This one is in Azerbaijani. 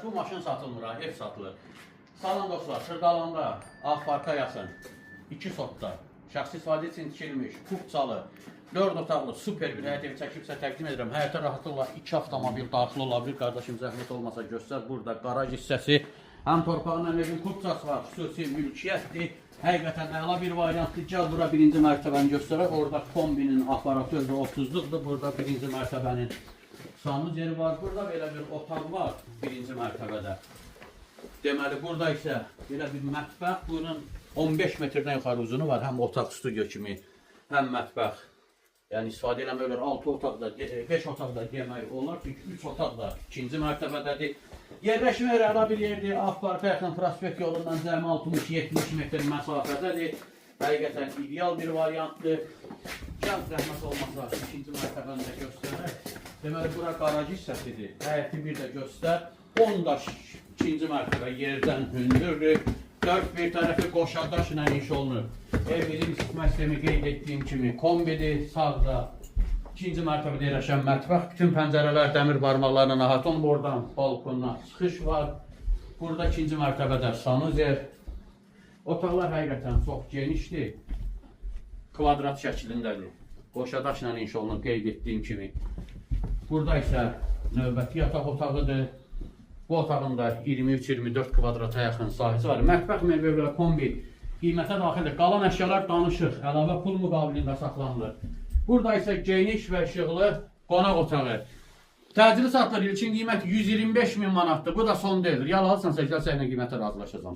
bu maşın satılmır, ha, ev satılır. Salam dostlar, Sırdalanda, Ağfarka yaxın, 2 sotda, şəxsi istifadə üçün tikilmiş, kupçalı, 4 otaqlı, super bir həyət evi çəkibsə təqdim edirəm. Həyətə rahatlıqla 2 avtomobil daxil olabilir. Qardaşım zəhmət olmasa göstər. Burada qaraj hissəsi, həm torpağın həm evin kupçası var, xüsusi mülkiyyətdir. Həqiqətən əla bir variantdır. Gəl bura birinci mərtəbəni göstərək. Orada kombinin aparatı özü 30-luqdur. Burada birinci mərtəbənin sanuz yeri var. Burada belə bir otaq var birinci mərtəbədə. Deməli, burada isə belə bir mətbəx. Bunun 15 metrdən yuxarı uzunu var. Həm otaq, studiyo kimi, həm mətbəx. Yəni istifadə eləmək olar. 6 otaqda, 5 otaqda demək olar. Çünki 3 otaq da ikinci mərtəbədədir. Yerləşmə yeri əla bir yerdir. Ağfarka yaxın prospekt yolundan cəmi 60-70 metr məsafədədir. Həqiqətən ideal bir variantdır. Gəl zəhmət olmasa ikinci mərtəbəni də göstərək. Deməli, bura qaraj hissəsidir. Həyəti bir də göstər. 10 daş ikinci mərtəbə yerdən hündürdür. 4 bir tərəfi qoşadaşla iş olunur. Evimizin isitmə sistemi qeyd etdiyim kimi kombidir. Sağda ikinci mərtəbədə yerləşən mətbəx. Bütün pəncərələr dəmir barmaqlarla nahat olunub. Oradan balkondan çıxış var. Burada ikinci mərtəbədə sanuz yer. Otaqlar həqiqətən çox genişdir. Kvadrat şəklindədir. Qoşadaşla iş olunur qeyd etdiyim kimi. Burada isə növbəti yataq otağıdır. Bu otağın da 23-24 kvadrata yaxın sahəsi var. Mətbəx mebelləri kombi qiymətə daxildir. Qalan əşyalar danışıq. Əlavə pul müqabilində saxlanılır. Burada isə geniş və işıqlı qonaq otağı. Təcili satılır. İlkin qiymət 125 min manatdır. Bu da son deyil. Yal alırsansa gəlsə ilə qiymətə razılaşacağam.